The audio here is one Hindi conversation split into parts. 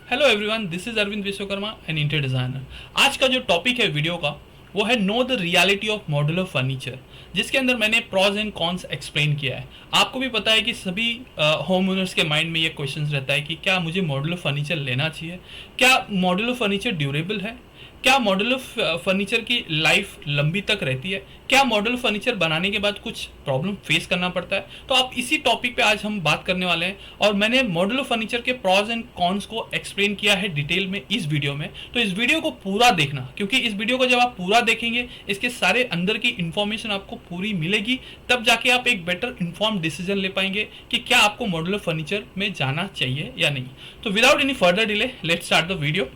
Hello everyone, this is Arvind Vishwakarma an interior designer. आज का जो टॉपिक है वीडियो का वो है know the reality of modular furniture, जिसके अंदर मैंने प्रॉज एंड कॉन्स एक्सप्लेन किया है। आपको भी पता है कि सभी होम ओनर्स के माइंड में ये क्वेश्चन रहता है कि क्या मुझे मॉड्यूलर फर्नीचर लेना चाहिए, क्या मॉड्यूलर फर्नीचर ड्यूरेबल है, क्या मॉड्यूलर फर्नीचर की लाइफ लंबी तक रहती है, क्या मॉड्यूलर फर्नीचर बनाने के बाद कुछ प्रॉब्लम फेस करना पड़ता है। तो आप इसी टॉपिक पे आज हम बात करने वाले हैं और मैंने मॉड्यूलर फर्नीचर के प्रॉज एंड कॉन्स को एक्सप्लेन किया है डिटेल में इस वीडियो में। तो इस वीडियो को पूरा देखना, क्योंकि इस वीडियो को जब आप पूरा देखेंगे इसके सारे अंदर की इंफॉर्मेशन आपको पूरी मिलेगी, तब जाके आप एक बेटर इन्फॉर्म डिसीजन ले पाएंगे कि क्या आपको मॉड्यूलर फर्नीचर में जाना चाहिए या नहीं। तो without any further delay let's start the video.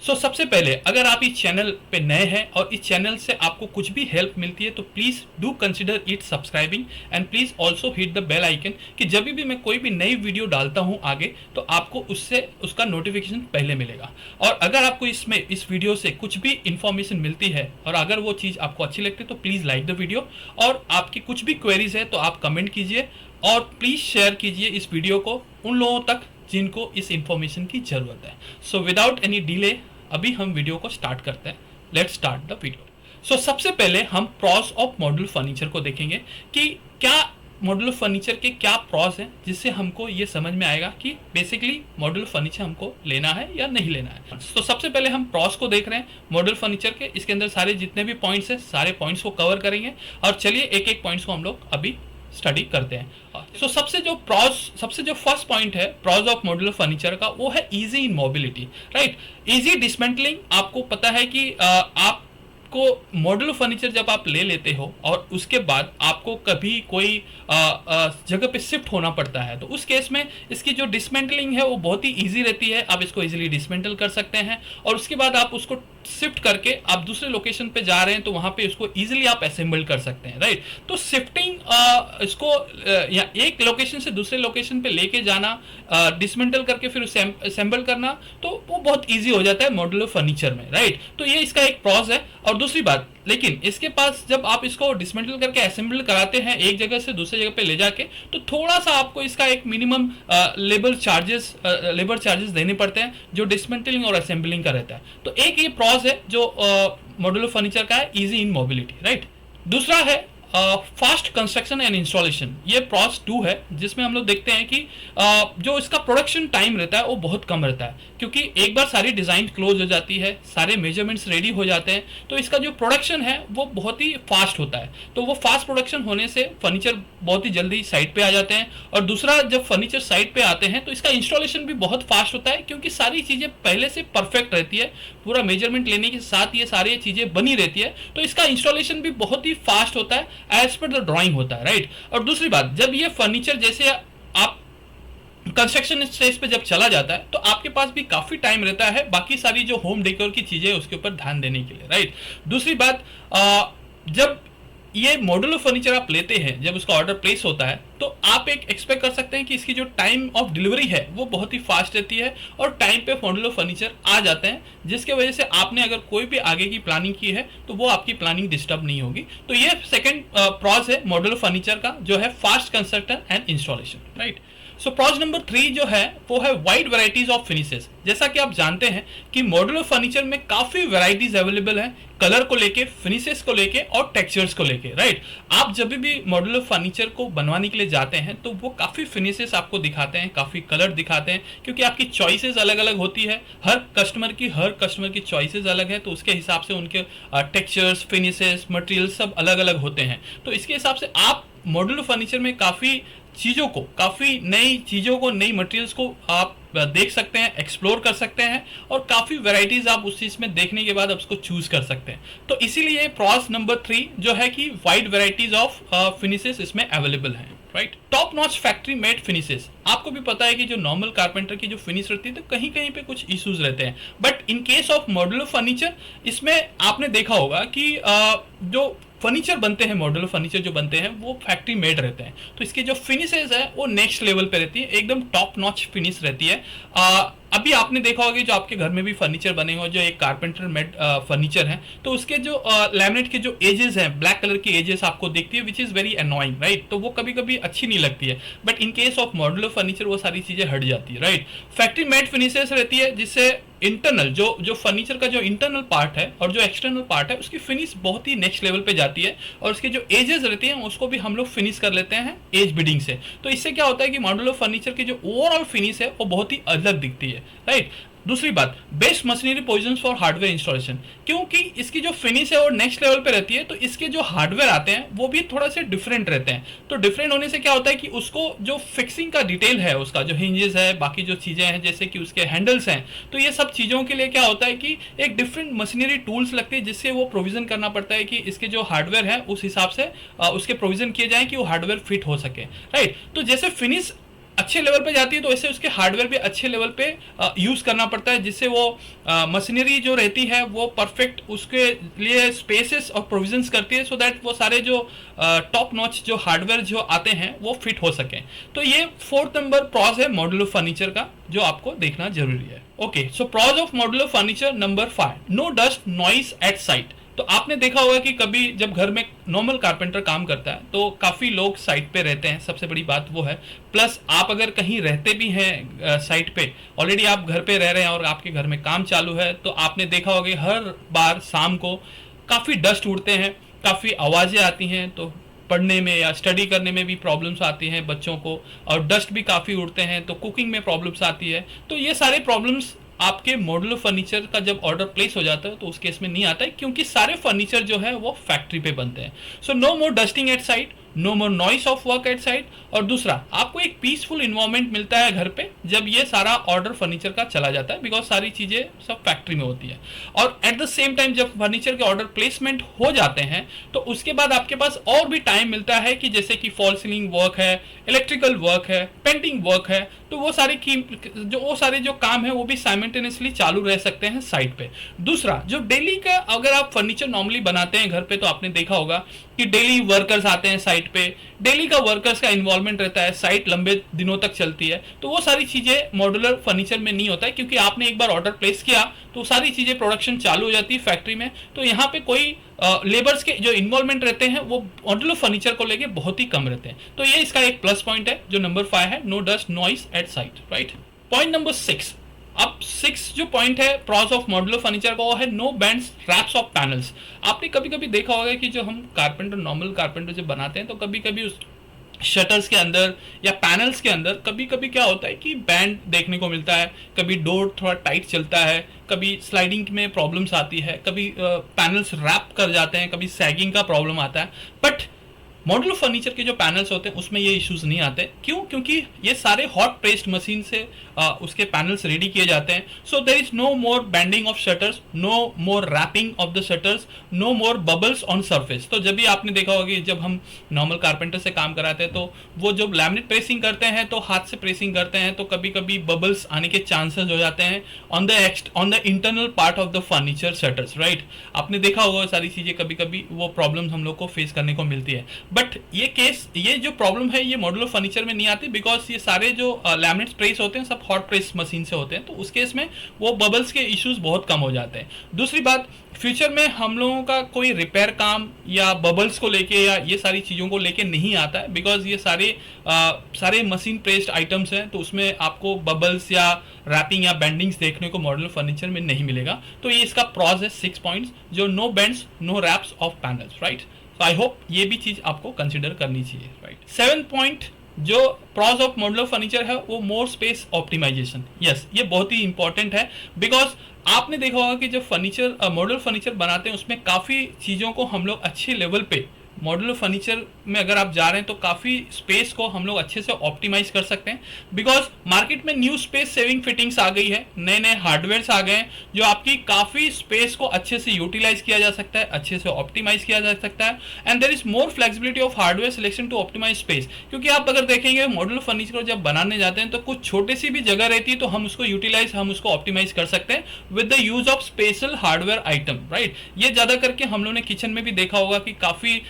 सबसे पहले अगर आप इस चैनल पे नए हैं और इस चैनल से आपको कुछ भी हेल्प मिलती है तो please do consider it subscribing and please also hit the bell icon, कि जब भी मैं कोई भी नई वीडियो डालता हूं आगे तो आपको उससे उसका नोटिफिकेशन पहले मिलेगा। और अगर आपको इस वीडियो से कुछ भी इंफॉर्मेशन मिलती है और अगर वो चीज़ आपको अच्छी लगती है तो प्लीज़ लाइक द वीडियो, और आपकी कुछ भी क्वेरीज है तो आप कमेंट कीजिए और प्लीज़ शेयर कीजिए इस वीडियो को उन लोगों तक जिनको इस इंफॉर्मेशन की ज़रूरत है। सो विदाउट एनी डिले अभी हम वीडियो को स्टार्ट करते हैं। Let's start the video. सबसे पहले हम प्रॉस ऑफ मॉड्यूलर फर्नीचर को देखेंगे कि क्या मॉड्यूलर फर्नीचर के क्या प्रॉस हैं, जिससे हमको ये समझ में आएगा कि बेसिकली मॉड्यूलर फर्नीचर हमको लेना है या नहीं लेना है। सबसे पहले हम प्रॉस को देख रहे हैं मॉड्यूलर फर्नीचर के। इसके अंदर सारे जितने भी पॉइंट्स हैं सारे पॉइंट्स को कवर करेंगे और चलिए एक एक पॉइंट्स को हम लोग अभी स्टडी करते हैं। सबसे जो फर्स्ट पॉइंट है प्रॉज ऑफ मॉड्यूलर फर्नीचर का, वो है easy in mobility, right. Easy dismantling. आपको पता है कि आपको मॉड्यूलर फर्नीचर जब आप ले लेते हो और उसके बाद आपको कभी कोई जगह पे शिफ्ट होना पड़ता है तो उस केस में इसकी जो डिसमेंटलिंग है वो बहुत ही इजी रहती है। आप इसको इजीली डिसमेंटल कर सकते हैं और उसके बाद आप उसको शिफ्ट करके आप दूसरे लोकेशन पे जा रहे हैं तो वहां पे उसको इजीली आप असेंबल कर सकते हैं, राइट। तो शिफ्टिंग इसको या एक लोकेशन से दूसरे लोकेशन पे लेके जाना, डिसमेंटल करके फिर उसे असेंबल करना, तो वो बहुत इजी हो जाता है मॉड्यूलर फर्नीचर में, राइट। तो ये इसका एक प्रॉस है। और दूसरी बात, लेकिन इसके पास जब आप इसको डिसमेंटल करके असेंबल कराते हैं एक जगह से दूसरी जगह पे ले जाके, तो थोड़ा सा आपको इसका एक मिनिमम लेबर चार्जेस देने पड़ते हैं जो डिसमेंटलिंग और असेंबलिंग का रहता है। तो एक ये प्रॉस है जो मॉड्यूलर फर्नीचर का है, इजी इन मोबिलिटी, राइट। दूसरा है फास्ट कंस्ट्रक्शन एंड इंस्टॉलेशन। ये प्रॉस 2 है, जिसमें हम लोग देखते हैं कि जो इसका प्रोडक्शन टाइम रहता है वो बहुत कम रहता है, क्योंकि एक बार सारी डिज़ाइन क्लोज हो जाती है, सारे मेजरमेंट्स रेडी हो जाते हैं, तो इसका जो प्रोडक्शन है वो बहुत ही फास्ट होता है। तो वो फास्ट प्रोडक्शन होने से फर्नीचर बहुत ही जल्दी साइट पे आ जाते हैं। और दूसरा, जब फर्नीचर साइट पे आते हैं तो इसका इंस्टॉलेशन भी बहुत फास्ट होता है, क्योंकि सारी चीज़ें पहले से परफेक्ट रहती है, पूरा मेजरमेंट लेने के साथ ये सारी चीज़ें बनी रहती है, तो इसका इंस्टॉलेशन भी बहुत ही फास्ट होता है, एज पर द ड्राइंग होता है, राइट। और दूसरी बात, जब ये फर्नीचर जैसे आप कंस्ट्रक्शन स्टेज पे जब चला जाता है तो आपके पास भी काफी टाइम रहता है बाकी सारी जो होम डेकोर की चीजें उसके ऊपर ध्यान देने के लिए, राइट। दूसरी बात, जब ये मॉड्यूलर फर्नीचर आप लेते हैं, जब उसका ऑर्डर प्लेस होता है तो आप एक एक्सपेक्ट कर सकते हैं कि इसकी जो टाइम ऑफ डिलीवरी है वो बहुत ही फास्ट रहती है और टाइम पे मॉड्यूलर फर्नीचर आ जाते हैं, जिसके वजह से आपने अगर कोई भी आगे की प्लानिंग की है तो वो आपकी प्लानिंग डिस्टर्ब नहीं होगी। तो ये सेकंड प्रॉस है मॉड्यूलर फर्नीचर का, जो है fast construction and installation, right. Pros number 3 जो है वो है वाइड वैरायटीज ऑफ फिनिशेस। जैसा कि आप जानते हैं कि मॉड्यूलर फर्नीचर में काफी वैरायटीज अवेलेबल है, कलर को लेके, फिनिशेस को लेके और टेक्सचर्स को लेके, राइट। आप जब भी मॉड्यूलर फर्नीचर को बनवाने के लिए जाते हैं तो वो काफी फिनिशेस आपको दिखाते हैं, काफी कलर दिखाते हैं, क्योंकि आपकी चॉइसेस अलग अलग होती है। हर कस्टमर की चॉइसेस अलग है, तो उसके हिसाब से उनके टेक्सचर्स, फिनिशेस, मटेरियल सब अलग अलग होते हैं। तो इसके हिसाब से आप मॉड्यूलर फर्नीचर में काफी नई चीज़ों को, नई मटेरियल्स को आप देख सकते हैं, एक्सप्लोर कर सकते हैं और काफ़ी वैरायटीज़ आप उस चीज़ में देखने के बाद आप उसको चूज़ कर सकते हैं। तो इसीलिए प्रॉस नंबर 3 जो है कि वाइड वैरायटीज ऑफ फिनिशेस इसमें अवेलेबल हैं, right. Top notch factory made finishes. आपको भी पता है कि जो नॉर्मल कारपेंटर की जो फिनिश रहती है तो कहीं कहीं पे कुछ इश्यूज रहते हैं, but in case of modular furniture इसमें आपने देखा होगा कि जो फर्नीचर बनते हैं, मॉड्यूलर फर्नीचर जो बनते हैं वो फैक्ट्री मेड रहते हैं, तो इसके जो फिनिशेस है वो नेक्स्ट लेवल पे रहती है, एकदम टॉप नॉच फिनिश रहती है। अभी आपने देखा होगा कि जो आपके घर में भी फर्नीचर बने हो, जो एक कारपेंटर मेड फर्नीचर है, तो उसके जो लैमिनेट के जो एजेस हैं, ब्लैक कलर की एजेस आपको दिखती है, which is very annoying, right. तो वो कभी कभी अच्छी नहीं लगती है, but in case of modular furniture वो सारी चीज़ें हट जाती है, राइट। फैक्ट्री मेड फिनिशेस रहती है, जिससे इंटरनल जो फर्नीचर का जो इंटरनल पार्ट है और जो एक्सटर्नल पार्ट है उसकी फिनिश बहुत ही नेक्स्ट लेवल पे जाती है, और उसके जो एजेस रहती हैं उसको भी हम लोग फिनिश कर लेते हैं एज बिडिंग से। तो इससे क्या होता है कि मॉड्यूलर फर्नीचर की जो ओवरऑल फिनिश है वो बहुत ही अलग दिखती है, राइट। दूसरी बात, best machinery positions for hardware installation, क्योंकि इसकी जो फिनिश है वो नेक्स्ट लेवल पे रहती है, तो इसके जो हार्डवेयर आते हैं वो भी थोड़ा से डिफरेंट रहते हैं। तो डिफरेंट होने से क्या होता है कि उसको जो फिक्सिंग का डिटेल है, उसका जो हिंजेस है, बाकी जो चीज़ें हैं जैसे कि उसके हैंडल्स हैं, तो ये सब चीज़ों के लिए क्या होता है कि एक डिफरेंट मशीनरी टूल्स लगती है, जिससे वो प्रोविजन करना पड़ता है कि इसके जो हार्डवेयर है उस हिसाब से उसके प्रोविजन किए जाए कि वो हार्डवेयर फिट हो सके, राइट। तो जैसे फिनिश अच्छे लेवल पे जाती है तो ऐसे उसके हार्डवेयर भी अच्छे लेवल पे यूज़ करना पड़ता है, जिससे वो मशीनरी जो रहती है वो परफेक्ट उसके लिए स्पेसेस और प्रोविजंस करती है, सो दैट वो सारे जो टॉप नॉच जो हार्डवेयर जो आते हैं वो फिट हो सकें। तो ये 4th नंबर प्रॉज है मॉड्यूलर फर्नीचर का, जो आपको देखना जरूरी है। Okay, so pros of modular furniture number 5, no dust noise at site. तो आपने देखा होगा कि कभी जब घर में नॉर्मल कारपेंटर काम करता है तो काफ़ी लोग साइट पे रहते हैं, सबसे बड़ी बात वो है। प्लस आप अगर कहीं रहते भी हैं साइट पे, ऑलरेडी आप घर पे रह रहे हैं और आपके घर में काम चालू है, तो आपने देखा होगा कि हर बार शाम को काफ़ी डस्ट उड़ते हैं, काफ़ी आवाज़ें आती हैं, तो पढ़ने में या स्टडी करने में भी प्रॉब्लम्स आती हैं बच्चों को, और डस्ट भी काफ़ी उड़ते हैं तो कुकिंग में प्रॉब्लम्स आती है। तो ये सारे प्रॉब्लम्स आपके मॉड्यूलर फर्नीचर का जब ऑर्डर प्लेस हो जाता है तो उस केस में नहीं आता है, क्योंकि सारे फर्नीचर जो है वो फैक्ट्री पे बनते हैं। So no more dusting at site, no more noise of work at site. और दूसरा, आपको एक पीसफुल इन्वायरमेंट मिलता है घर पे जब ये सारा ऑर्डर फर्नीचर का चला जाता है, बिकॉज सारी चीज़ें सब फैक्ट्री में होती है। और एट द सेम टाइम जब फर्नीचर के ऑर्डर प्लेसमेंट हो जाते हैं तो उसके बाद आपके पास और भी टाइम मिलता है कि जैसे कि फॉल सीलिंग वर्क है, इलेक्ट्रिकल वर्क है, पेंटिंग वर्क है, तो वो सारे जो काम है वो भी साइमल्टेनियसली चालू रह सकते हैं साइट पे। दूसरा, जो डेली का अगर आप फर्नीचर नॉर्मली बनाते हैं घर पे, तो आपने देखा होगा कि डेली वर्कर्स आते हैं साइट पे, डेली का वर्कर्स का इन्वॉल्वमेंट रहता है, साइट लंबे दिनों तक चलती है, तो वो सारी चीज़ें मॉड्यूलर फर्नीचर में नहीं होता है, क्योंकि आपने एक बार ऑर्डर प्लेस किया तो सारी चीज़ें प्रोडक्शन चालू हो जाती है फैक्ट्री में। तो यहाँ पे कोई लेबर्स के जो इन्वॉल्वमेंट रहते हैं वो मॉड्यूलर फर्नीचर को लेके बहुत ही कम रहते हैं। तो ये इसका एक प्लस पॉइंट है जो नंबर 5 है, no dust noise at site, right. Point number 6, अब 6 जो पॉइंट है प्रॉस ऑफ मॉड्यूलर फर्नीचर का, वो है no bends wraps of panels. आपने कभी कभी देखा होगा कि जो हम कारपेंटर नॉर्मल कारपेंटर जब बनाते हैं तो कभी कभी उस शटर्स के अंदर या पैनल्स के अंदर कभी कभी क्या होता है कि बैंड देखने को मिलता है, कभी डोर थोड़ा टाइट चलता है, कभी स्लाइडिंग में प्रॉब्लम्स आती है, कभी पैनल्स रैप कर जाते हैं, कभी सैगिंग का प्रॉब्लम आता है। बट मॉड्यूलर फर्नीचर के जो पैनल्स होते हैं उसमें ये इश्यूज नहीं आते। क्यों? क्योंकि ये सारे हॉट प्रेस्ड मशीन से उसके पैनल्स रेडी किए जाते हैं। So there is no more bending of shutters, no more wrapping of the shutters, no more bubbles on surface. तो जब भी आपने देखा होगा कि जब हम नॉर्मल कारपेंटर से काम कराते हैं तो वो जब लैमिनेट प्रेसिंग करते हैं तो हाथ से प्रेसिंग करते हैं, तो कभी कभी बबल्स आने के चांसेस हो जाते हैं on the internal part of the furniture shutters, right. आपने देखा होगा सारी चीज़ें, कभी कभी वो प्रॉब्लम हम लोग को फेस करने को मिलती है। बट ये जो प्रॉब्लम है ये मॉड्यूलर फर्नीचर में नहीं आती, बिकॉज ये सारे जो लैमिनेट प्रेस होते हैं सब हॉट प्रेस मशीन से होते हैं, तो उस केस में वो बबल्स के इश्यूज बहुत कम हो जाते हैं। दूसरी बात, फ्यूचर में हम लोगों का कोई रिपेयर काम या बबल्स को लेके या ये सारी चीज़ों को लेके नहीं आता है, बिकॉज ये सारे मशीन प्रेस्ड आइटम्स हैं, तो उसमें आपको बबल्स या रैपिंग या बेंडिंग्स देखने को मॉड्यूलर फर्नीचर में नहीं मिलेगा। तो ये इसका प्रॉस है 6 पॉइंट्स, जो no bends no wraps of panels, right. तो आई होप ये भी चीज़ आपको कंसिडर करनी चाहिए, राइट। 7th पॉइंट जो प्रॉस ऑफ मॉड्यूलर फर्नीचर है वो मोर स्पेस ऑप्टिमाइजेशन। यस, ये बहुत ही इंपॉर्टेंट है, बिकॉज आपने देखा होगा कि जब मॉड्यूलर फर्नीचर बनाते हैं उसमें काफ़ी चीज़ों को हम लोग अच्छे लेवल पे मॉड्यूलर फर्नीचर में अगर आप जा रहे हैं तो काफ़ी स्पेस को हम लोग अच्छे से ऑप्टिमाइज कर सकते हैं, बिकॉज मार्केट में न्यू स्पेस सेविंग फिटिंग्स आ गई है, नए नए हार्डवेयर्स आ गए हैं जो आपकी काफ़ी स्पेस को अच्छे से यूटिलाइज किया जा सकता है, अच्छे से ऑप्टिमाइज किया जा सकता है। And there is more flexibility of hardware selection to optimise space, क्योंकि आप अगर देखेंगे मॉड्यूलर फर्नीचर को जब बनाने जाते हैं तो कुछ छोटी सी भी जगह रहती है तो हम उसको ऑप्टिमाइज कर सकते हैं with the use of special hardware item, right. ये ज़्यादा करके हम लोगों ने किचन में भी देखा होगा कि काफ़ी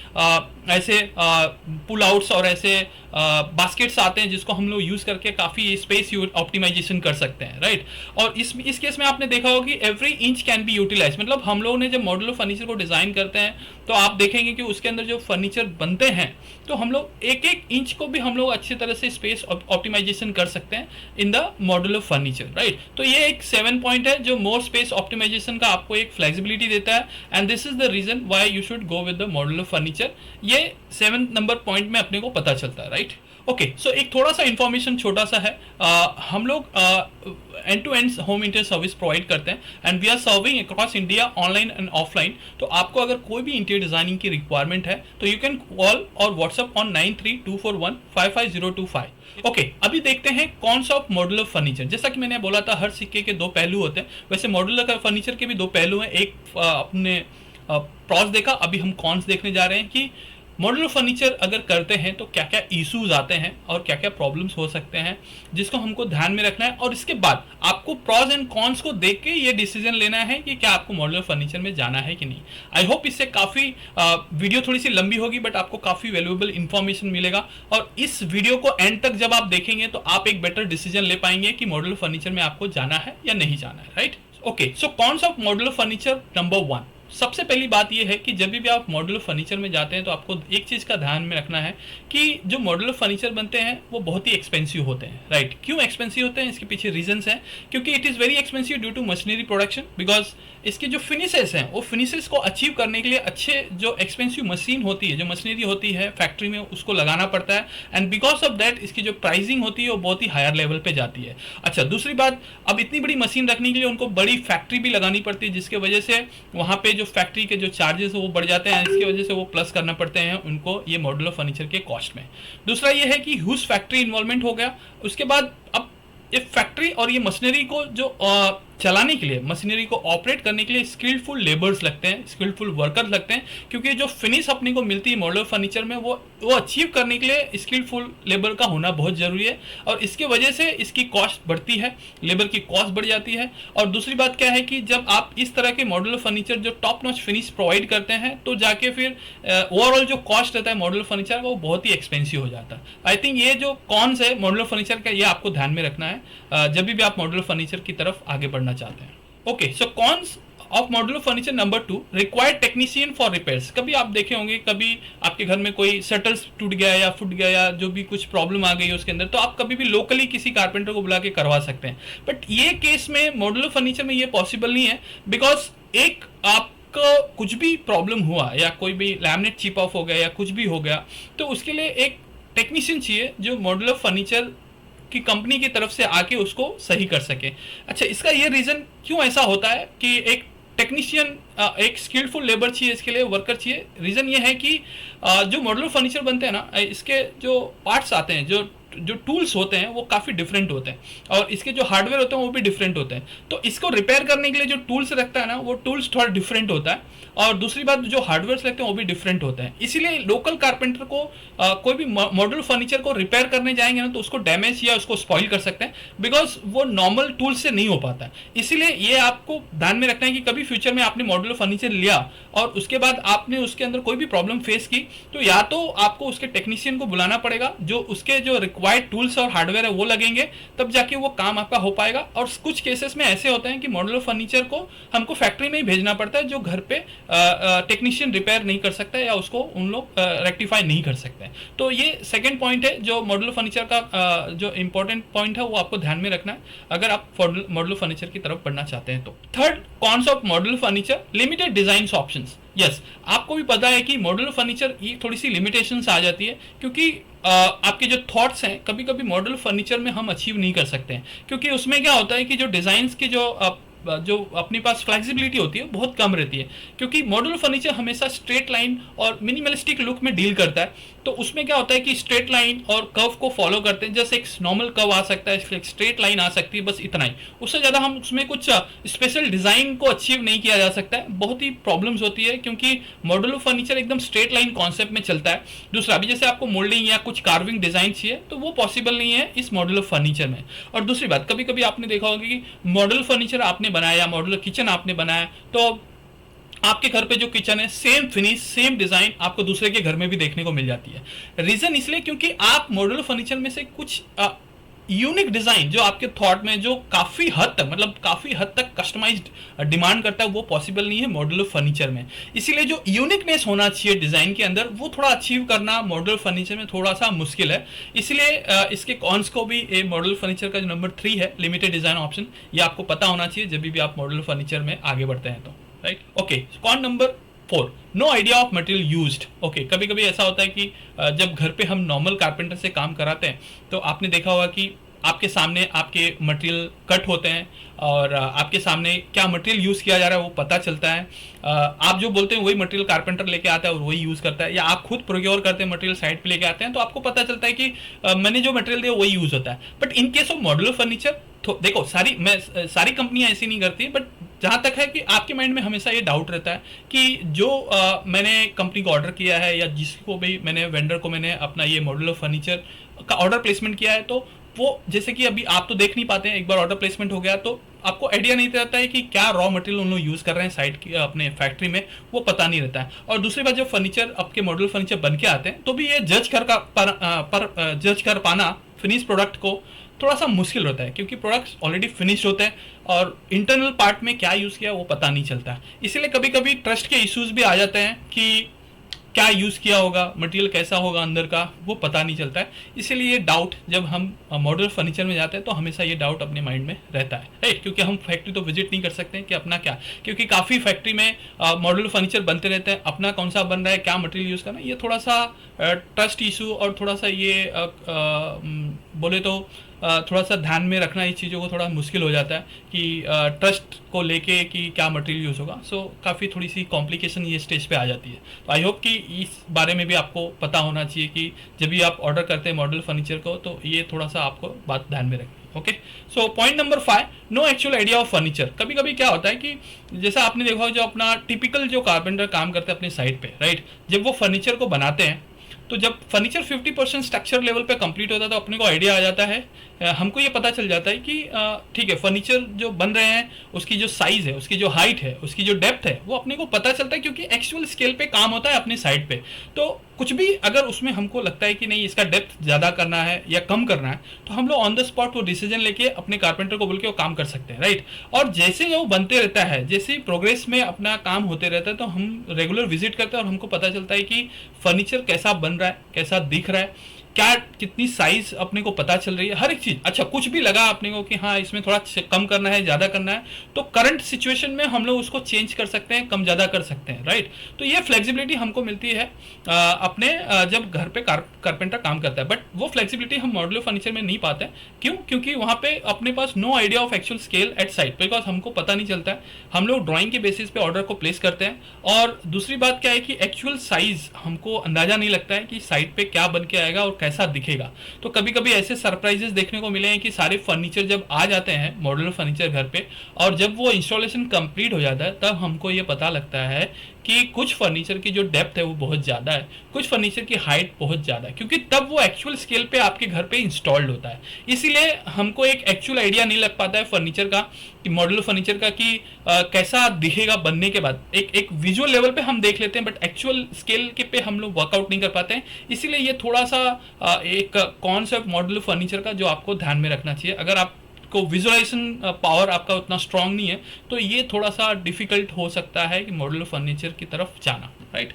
ऐसे पुल आउट्स और ऐसे बास्केट्स आते हैं जिसको हम लोग यूज करके काफी स्पेस ऑप्टिमाइजेशन कर सकते हैं, राइट। और इस केस में आपने देखा होगा कि every inch can be utilise, मतलब हम लोग ने जब मॉड्यूलर फर्नीचर को डिजाइन करते हैं तो आप देखेंगे कि उसके अंदर जो फर्नीचर बनते हैं तो हम लोग एक एक इंच को भी हम लोग अच्छी तरह से स्पेस ऑप्टिमाइजेशन कर सकते हैं in the modular furniture, right. तो ये एक 7 पॉइंट है जो मोर स्पेस ऑप्टिमाइजेशन का आपको एक फ्लेक्सिबिलिटी देता है, and this is the reason why you should go with the modular furniture. ये 7 नंबर पॉइंट में अपने को पता चलता है, राइट। ओके, सो एक थोड़ा सा इंफॉर्मेशन छोटा सा है। हम लोग end to end home interior service provide करते हैं and we are serving across India online and offline. तो आपको अगर कोई भी इंटीरियर डिजाइनिंग की रिक्वायरमेंट है तो यू कैन कॉल और व्हाट्सएप ऑन 9324155025। ओके, अभी देखते हैं कॉन्स ऑफ मॉड्यूलर फर्नीचर। जैसा कि मैंने बोला था हर सिक्के के दो पहलू होते हैं, वैसे मॉड्यूलर फर्नीचर के भी दो पहलू हैं। एक अपने प्रॉस देखा, अभी हम कॉन्स देखने जा रहे हैं कि मॉड्यूलर फर्नीचर अगर करते हैं तो क्या क्या इश्यूज आते हैं और क्या क्या प्रॉब्लम्स हो सकते हैं जिसको हमको ध्यान में रखना है, और इसके बाद आपको प्रॉज एंड कॉन्स को देख के ये डिसीजन लेना है कि क्या आपको मॉड्यूलर फर्नीचर में जाना है कि नहीं। आई होप इससे काफ़ी वीडियो थोड़ी सी लंबी होगी बट आपको काफ़ी वैल्यूएबल इंफॉर्मेशन मिलेगा, और इस वीडियो को एंड तक जब आप देखेंगे तो आप एक बेटर डिसीजन ले पाएंगे कि मॉड्यूलर फर्नीचर में आपको जाना है या नहीं जाना है, right. Okay, so cons of modular furniture number 1। सबसे पहली बात यह है कि जब भी आप मॉड्यूलर फर्नीचर में जाते हैं तो आपको एक चीज़ का ध्यान में रखना है कि जो मॉड्यूलर फर्नीचर बनते हैं वो बहुत ही एक्सपेंसिव होते हैं, राइट। क्यों एक्सपेंसिव होते हैं, इसके पीछे रीजंस हैं। क्योंकि it is very expensive due to machinery production, because इसके जो फिनिशेस हैं वो फिनिशेस को अचीव करने के लिए अच्छे जो एक्सपेंसिव मशीन होती है, जो मशीनरी होती है फैक्ट्री में, उसको लगाना पड़ता है, एंड बिकॉज ऑफ दैट इसकी जो प्राइसिंग होती है वो बहुत ही हायर लेवल पे जाती है। अच्छा, दूसरी बात, अब इतनी बड़ी मशीन रखने के लिए उनको बड़ी फैक्ट्री भी लगानी पड़ती है, जिसके वजह से वहाँ पे जो फैक्ट्री के जो चार्जेस है वो बढ़ जाते हैं, इसकी वजह से वो प्लस करना पड़ते हैं उनको ये मॉड्यूलर फर्नीचर के कॉस्ट में। दूसरा ये है कि ह्यूज फैक्ट्री इन्वॉल्वमेंट हो गया। उसके बाद अब ये फैक्ट्री और ये मशीनरी को जो चलाने के लिए, मशीनरी को ऑपरेट करने के लिए स्किल्डफुल लेबर्स लगते हैं, स्किल्डफुल वर्कर्स लगते हैं, क्योंकि जो फिनिश अपने को मिलती है मॉड्यूलर फर्नीचर में वो अचीव करने के लिए स्किल्डफुल लेबर का होना बहुत जरूरी है, और इसके वजह से इसकी कॉस्ट बढ़ती है, लेबर की कॉस्ट बढ़ जाती है। और दूसरी बात क्या है कि जब आप इस तरह के मॉड्यूलर फर्नीचर जो टॉप नॉच फिनिश प्रोवाइड करते हैं तो जाके फिर ओवरऑल जो कॉस्ट रहता है मॉड्यूलर फर्नीचर का वो बहुत ही एक्सपेंसिव हो जाता है। आई थिंक ये जो कॉन्स है मॉड्यूलर फर्नीचर का, ये आपको ध्यान में रखना है जब भी आप मॉड्यूलर फर्नीचर की तरफ आगे बढ़ना चाहते हैं। Okay, so cons of modular furniture number 2, required technician for repairs. कभी आप देखे होंगे, कभी आपके घर में कोई शटर्स टूट गया या फूट गया या जो भी कुछ प्रॉब्लम आ गई है उसके अंदर, तो आप कभी भी लोकली किसी कारपेंटर को बुला के करवा सकते हैं। बट ये केस में मॉड्यूलर फर्नीचर में ये पॉसिबल नहीं है, बिकॉज एक आपको कुछ भी प्रॉब्लम हुआ या कोई भी लैमिनेट चिप ऑफ हो गया या कुछ भी हो गया तो उसके लिए एक टेक्नीशियन चाहिए जो मॉड्यूलर फर्नीचर की कंपनी की तरफ से आके उसको सही कर सके। अच्छा, इसका ये रीजन क्यों ऐसा होता है कि एक टेक्नीशियन, एक स्किल्डफुल लेबर चाहिए, इसके लिए वर्कर चाहिए। रीजन ये है कि जो मॉड्यूलर फर्नीचर बनते हैं ना, इसके जो पार्ट्स आते हैं, जो टूल्स होते हैं वो काफ़ी डिफरेंट होते हैं, और इसके जो हार्डवेयर होते हैं वो भी डिफरेंट होते हैं। तो इसको रिपेयर करने के लिए जो टूल्स रखता है ना, वो टूल्स थोड़ा डिफरेंट होता है, और दूसरी बात जो हार्डवेयर लगते हैं वो भी डिफरेंट होते हैं। इसीलिए लोकल कारपेंटर को कोई भी मॉड्यूलर फर्नीचर को रिपेयर करने जाएंगे ना तो उसको डैमेज या उसको स्पॉइल कर सकते हैं, बिकॉज वो नॉर्मल टूल्स से नहीं हो पाता है। इसीलिए ये आपको ध्यान में रखना है कि कभी फ्यूचर में आपने मॉड्यूलर फर्नीचर लिया और उसके बाद आपने उसके अंदर कोई भी प्रॉब्लम फेस की, तो या तो आपको उसके टेक्नीशियन को बुलाना पड़ेगा, जो उसके जो रिक्वायर्ड टूल्स और हार्डवेयर है वो लगेंगे, तब जाके वो काम आपका हो पाएगा। और कुछ केसेस में ऐसे होते हैं कि मॉड्यूलर फर्नीचर को हमको फैक्ट्री में ही भेजना पड़ता है, जो घर पे टेक्नीशियन रिपेयर नहीं कर सकता है या उसको उन लोग रेक्टिफाई नहीं कर सकते हैं। तो ये सेकंड पॉइंट है जो मॉड्यूलर फर्नीचर का जो इंपॉर्टेंट पॉइंट है वो आपको ध्यान में रखना है अगर आप मॉड्यूलर फर्नीचर की तरफ बढ़ना चाहते हैं तो। Third cons of modular furniture, limited design options. Yes, आपको भी पता है कि मॉड्यूलर फर्नीचर ये थोड़ी सी लिमिटेशंस आ जाती है, क्योंकि आपके जो थॉट्स हैं कभी कभी मॉड्यूलर फर्नीचर में हम अचीव नहीं कर सकते हैं, क्योंकि उसमें क्या होता है कि जो डिजाइंस की जो अपने पास फ्लेक्सिबिलिटी होती है बहुत कम रहती है, क्योंकि मॉड्यूलर फर्नीचर हमेशा स्ट्रेट लाइन और मिनिमलिस्टिक लुक में डील करता है। तो उसमें क्या होता है कि स्ट्रेट लाइन और कर्व को फॉलो करते हैं, जैसे एक नॉर्मल कर्व आ सकता है, एक स्ट्रेट लाइन आ सकती है, बस इतना ही, उससे ज़्यादा हम उसमें कुछ स्पेशल डिज़ाइन को अचीव नहीं किया जा सकता है। बहुत ही प्रॉब्लम्स होती है क्योंकि मॉड्यूलर फर्नीचर एकदम स्ट्रेट लाइन कॉन्सेप्ट में चलता है। दूसरा, अभी जैसे आपको मोल्डिंग या कुछ कार्विंग डिज़ाइन चाहिए तो वो पॉसिबल नहीं है इस मॉड्यूलर फर्नीचर में। और दूसरी बात, कभी कभी आपने देखा होगा कि मॉड्यूलर फर्नीचर आपने बनाया, मॉड्यूलर किचन आपने बनाया, तो आपके घर पे जो किचन है सेम फिनिश सेम डिजाइन आपको दूसरे के घर में भी देखने को मिल जाती है। रीजन इसलिए क्योंकि आप मॉड्यूलर फर्नीचर में से कुछ यूनिक डिजाइन जो आपके थॉट में जो काफी हद तक मतलब काफी हद तक कस्टमाइज्ड डिमांड करता है वो पॉसिबल नहीं है मॉड्यूलर फर्नीचर में। इसीलिए जो यूनिकनेस होना चाहिए डिजाइन के अंदर वो थोड़ा अचीव करना मॉड्यूलर फर्नीचर में थोड़ा सा मुश्किल है। इसलिए इसके कॉन्स को भी मॉड्यूलर फर्नीचर का जो नंबर 3 है लिमिटेड डिजाइन ऑप्शन, ये आपको पता होना चाहिए जब भी आप मॉड्यूलर फर्नीचर में आगे बढ़ते हैं तो right. Okay, con number 4, no idea of material used. Okay, कभी कभी ऐसा होता है कि जब घर पे हम नॉर्मल कारपेंटर से काम कराते हैं तो आपने देखा होगा कि आपके सामने आपके मटेरियल कट होते हैं और आपके सामने क्या मटेरियल यूज़ किया जा रहा है वो पता चलता है। आप जो बोलते हैं वही मटेरियल कारपेंटर लेके आता है और वही यूज़ करता है, या आप खुद प्रोक्योर करते हैं मटेरियल साइड पे लेके आते हैं तो आपको पता चलता है कि मैंने जो मटेरियल दिया वही यूज़ होता है। But in case of modular furniture देखो सारी कंपनियां ऐसी नहीं करती, बट जहां तक है कि आपके माइंड में हमेशा ये डाउट रहता है कि जो मैंने कंपनी को ऑर्डर किया है या जिसको भी मैंने वेंडर को मैंने अपना ये मॉड्यूलर फर्नीचर का ऑर्डर प्लेसमेंट किया है तो वो जैसे कि अभी आप तो देख नहीं पाते हैं, एक बार ऑर्डर प्लेसमेंट हो गया तो आपको आइडिया नहीं रहता है कि क्या रॉ मटेरियल उन लोग यूज़ कर रहे हैं साइट की अपने फैक्ट्री में, वो पता नहीं रहता है। और दूसरी बात जब फर्नीचर आपके मॉड्यूलर फर्नीचर बन के आते हैं तो भी ये जज कर पाना फिनिश प्रोडक्ट को थोड़ा सा मुश्किल होता है क्योंकि प्रोडक्ट्स ऑलरेडी फिनिश्ड होते हैं और इंटरनल पार्ट में क्या यूज़ किया वो पता नहीं चलता है। इसीलिए कभी कभी ट्रस्ट के इश्यूज भी आ जाते हैं कि क्या यूज़ किया होगा, मटेरियल कैसा होगा अंदर का वो पता नहीं चलता है। इसीलिए ये डाउट जब हम मॉड्यूलर फर्नीचर में जाते हैं तो हमेशा ये डाउट अपने माइंड में रहता है राइट, क्योंकि हम फैक्ट्री तो विजिट नहीं कर सकते हैं कि अपना क्या, क्योंकि काफ़ी फैक्ट्री में मॉड्यूलर फर्नीचर बनते रहते हैं, अपना कौन सा बन रहा है क्या मटेरियल यूज़ करना, ये थोड़ा सा ट्रस्ट इशू और थोड़ा सा ये बोले तो थोड़ा सा ध्यान में रखना इस चीज़ों को थोड़ा मुश्किल हो जाता है कि ट्रस्ट को लेके कि क्या मटेरियल यूज़ होगा। सो काफ़ी थोड़ी सी कॉम्प्लिकेशन ये स्टेज पे आ जाती है। तो आई होप कि इस बारे में भी आपको पता होना चाहिए कि जब भी आप ऑर्डर करते हैं मॉडल फर्नीचर को तो ये थोड़ा सा आपको बात ध्यान में रखनी। Okay, so point number 5, no actual idea of furniture. कभी कभी क्या होता है कि जैसा आपने देखा जो अपना टिपिकल जो कारपेंटर काम करते हैं अपनी साइट पे राइट, जब वो फर्नीचर को बनाते हैं तो जब फर्नीचर 50% स्ट्रक्चर लेवल पे कंप्लीट होता है तो अपने को आइडिया आ जाता है, हमको ये पता चल जाता है कि ठीक है फर्नीचर जो बन रहे हैं उसकी जो साइज़ है, उसकी जो हाइट है, उसकी जो डेप्थ है वो अपने को पता चलता है क्योंकि एक्चुअल स्केल पे काम होता है अपने साइड पे। तो कुछ भी अगर उसमें हमको लगता है कि नहीं इसका डेप्थ ज़्यादा करना है या कम करना है तो हम लोग ऑन द स्पॉट वो डिसीजन लेके अपने कारपेंटर को बोल के वो काम कर सकते हैं राइट। और जैसे वो बनते रहता है, जैसे ही प्रोग्रेस में अपना काम होते रहता है तो हम रेगुलर विजिट करते हैं और हमको पता चलता है कि फर्नीचर कैसा बन रहा है, कैसा दिख रहा है, क्या कितनी साइज अपने को पता चल रही है, हर एक चीज। अच्छा कुछ भी लगा अपने को कि हाँ इसमें थोड़ा कम करना है ज्यादा करना है तो करंट सिचुएशन में हम लोग उसको चेंज कर सकते हैं, कम ज्यादा कर सकते हैं राइट। तो ये फ्लेक्सिबिलिटी हमको मिलती है अपने जब घर पे कारपेंटर काम करता है, बट वो फ्लेक्सिबिलिटी हम मॉड्यूलर फर्नीचर में नहीं पाते। क्यों? क्योंकि वहाँ पे अपने पास no idea of actual scale at site, because हमको पता नहीं चलता है, हम लोग ड्राइंग के बेसिस पे ऑर्डर को प्लेस करते हैं। और दूसरी बात क्या है कि एक्चुअल साइज हमको अंदाजा नहीं लगता है कि साइट पे क्या बन के आएगा और कैसा दिखेगा। तो कभी कभी ऐसे सरप्राइजेस देखने को मिले हैं कि सारे फर्नीचर जब आ जाते हैं मॉड्यूलर फर्नीचर घर पे और जब वो इंस्टॉलेशन कंप्लीट हो जाता है तब हमको ये पता लगता है कि कुछ फर्नीचर की जो डेप्थ है वो बहुत ज़्यादा है, कुछ फर्नीचर की हाइट बहुत ज़्यादा है, क्योंकि तब वो एक्चुअल स्केल पे आपके घर पे इंस्टॉल्ड होता है। इसीलिए हमको एक एक्चुअल आइडिया नहीं लग पाता है फर्नीचर का, कि मॉड्यूलर फर्नीचर का कि कैसा दिखेगा बनने के बाद। एक विजुअल लेवल पे हम देख लेते हैं बट एक्चुअल स्केल के पे हम लोग वर्कआउट नहीं कर पाते हैं। इसीलिए ये थोड़ा सा एक कॉन्सेप्ट मॉड्यूलर फर्नीचर का जो आपको ध्यान में रखना चाहिए। अगर आप को विजुअलाइजेशन पावर आपका उतना स्ट्रांग नहीं है तो ये थोड़ा सा डिफिकल्ट हो सकता है कि मॉड्यूलर फर्नीचर की तरफ जाना right.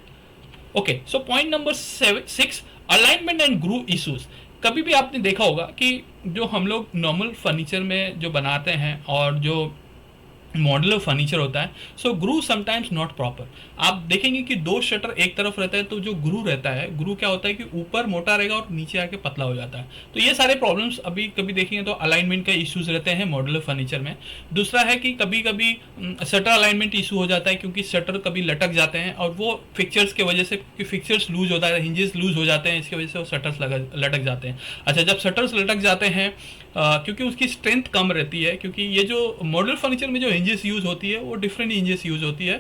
Okay, so point number 6, alignment and groove issues. कभी भी आपने देखा होगा कि जो हम लोग नॉर्मल फर्नीचर में जो बनाते हैं और जो मॉड्यूलर फर्नीचर होता है, सो ग्रू समटाइम्स नॉट प्रॉपर। आप देखेंगे कि दो शटर एक तरफ रहता है तो जो ग्रू रहता है, ग्रू क्या होता है कि ऊपर मोटा रहेगा और नीचे आके पतला हो जाता है। तो ये सारे प्रॉब्लम्स अभी कभी देखेंगे तो अलाइनमेंट का इश्यूज रहते हैं मॉड्यूलर फर्नीचर में। दूसरा है कि कभी कभी शटर अलाइनमेंट इशू हो जाता है क्योंकि शटर कभी लटक जाते हैं और वो फिक्चर्स की वजह से, क्योंकि फिक्चर्स लूज होता है, हिंजेस लूज हो जाते हैं, इसकी वजह से वो शटर्स लटक जाते हैं। अच्छा, जब शटर्स लटक जाते हैं क्योंकि उसकी स्ट्रेंथ कम रहती है, क्योंकि ये जो मॉडल फर्नीचर में जो हिंजेस यूज़ होती है वो डिफरेंट हिंजेस यूज़ होती है,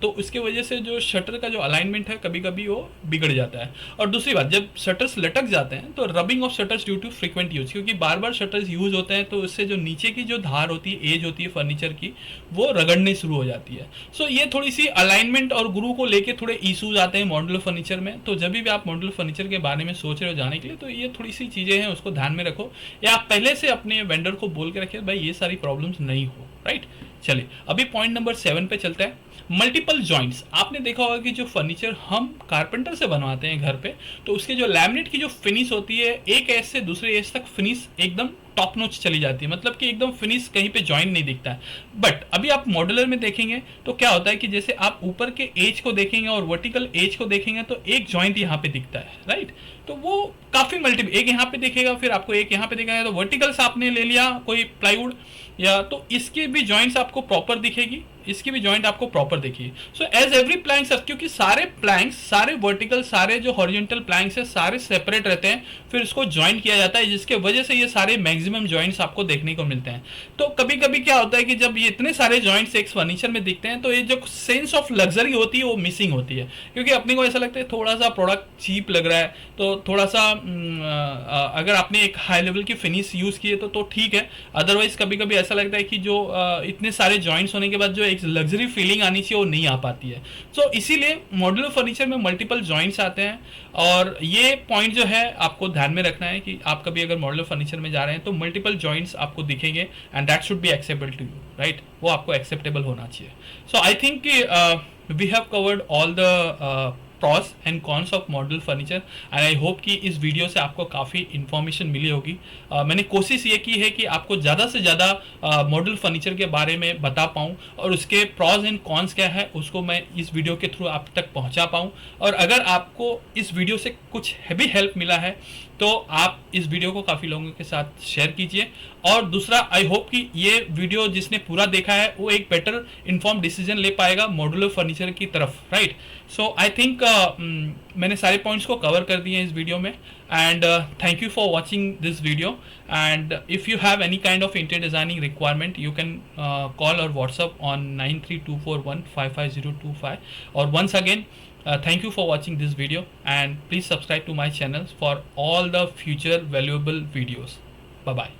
तो उसके वजह से जो शटर का जो अलाइनमेंट है कभी कभी वो बिगड़ जाता है। और दूसरी बात, जब शटर्स लटक जाते हैं तो rubbing of shutters due to frequent use, क्योंकि बार बार शटर्स यूज होते हैं तो उससे जो नीचे की जो धार होती है, एज होती है फर्नीचर की, वो रगड़ने शुरू हो जाती है। सो ये थोड़ी सी अलाइनमेंट और ग्रू को लेके थोड़े इशूज आते हैं मॉड्यूलर फर्नीचर में। तो जब भी आप मॉड्यूलर फर्नीचर के बारे में सोच रहे हो जाने के लिए, तो ये थोड़ी सी चीज़ें हैं, उसको ध्यान में रखो, या आप पहले से अपने वेंडर को बोल के रखिए भाई ये सारी प्रॉब्लम्स नहीं हो, राइट। चलिए अभी पॉइंट नंबर 7 पे चलते हैं। Multiple joints. आपने देखा होगा कि जो फर्नीचर हम कारपेंटर से बनवाते हैं घर पे, तो उसके जो लैमिनेट की जो फिनिश होती है, एक एज से दूसरे एज तक फिनिश एकदम टॉप नोच चली जाती है, मतलब कि एकदम फिनिश कहीं पे जॉइंट नहीं दिखता है। बट अभी आप मॉड्यूलर में देखेंगे तो क्या होता है कि जैसे आप ऊपर के एज को देखेंगे और वर्टिकल एज को देखेंगे तो एक जॉइंट यहाँ पे दिखता है, राइट। तो वो काफी मल्टीपल, एक यहाँ पे दिखेगा, फिर आपको एक यहाँ पे दिखेगा, तो वर्टिकल्स आपने ले लिया कोई प्लाईवुड, या तो इसके भी जॉइंट्स आपको प्रॉपर दिखेगी, इसकी भी जॉइंट आपको प्रॉपर दिखेगी। सो एज एवरी प्लैंक्स, क्योंकि सारे प्लैंक्स, सारे वर्टिकल, सारे जो हॉरिजॉन्टल प्लैंक्स है, सारे सेपरेट रहते हैं, फिर इसको ज्वाइंट किया जाता है, जिसके वजह से ये सारे मैक्सिमम जॉइंट्स आपको देखने को मिलते हैं। तो कभी कभी क्या होता है कि जब ये इतने सारे जॉइंट्स एक फर्नीचर में दिखते हैं तो ये जो सेंस ऑफ लग्जरी होती है वो मिसिंग होती है, क्योंकि अपने को ऐसा लगता है थोड़ा सा प्रोडक्ट चीप लग रहा है, तो थोड़ा सा अगर आपने एक हाई लेवल की फिनिश यूज की है तो ठीक है। अदरवाइज कभी कभी ऐसा लगता है कि जो इतने सारे जॉइंट्स होने के बाद जो एक लग्जरी फीलिंग आनी चाहिए वो नहीं आ पाती है। सो इसीलिए मॉड्यूलर फर्नीचर में मल्टीपल जॉइंट्स आते हैं, और ये पॉइंट जो है आपको ध्यान में रखना है कि आप कभी अगर मॉड्यूलर फर्नीचर में जा रहे हैं तो मल्टीपल जॉइंट्स आपको दिखेंगे, and that should be acceptable to you, right. वो आपको एक्सेप्टेबल होना चाहिए। So I think we have covered all the pros and cons of modular furniture, and I hope कि इस वीडियो से आपको काफ़ी इन्फॉर्मेशन मिली होगी। मैंने कोशिश ये की है कि आपको ज़्यादा से ज़्यादा मॉड्यूलर फर्नीचर के बारे में बता पाऊँ, और उसके प्रॉस एंड कॉन्स क्या है उसको मैं इस वीडियो के थ्रू आप तक पहुँचा पाऊँ। और अगर आपको इस वीडियो से कुछ भी हेल्प मिला है तो आप इस वीडियो को काफ़ी लोगों के साथ शेयर कीजिए। और दूसरा, आई होप कि ये वीडियो जिसने पूरा देखा है वो एक बेटर इन्फॉर्म डिसीजन ले पाएगा मॉड्यूलर फर्नीचर की तरफ, राइट। सो आई थिंक मैंने सारे पॉइंट्स को कवर कर दिए हैं इस वीडियो में, and thank you for watching this video. And if you have any kind of interior designing requirement, you can call और व्हाट्सअप ऑन 9324155025। और once again, thank you for watching this video, and please subscribe to my channel for all the future valuable videos. Bye bye.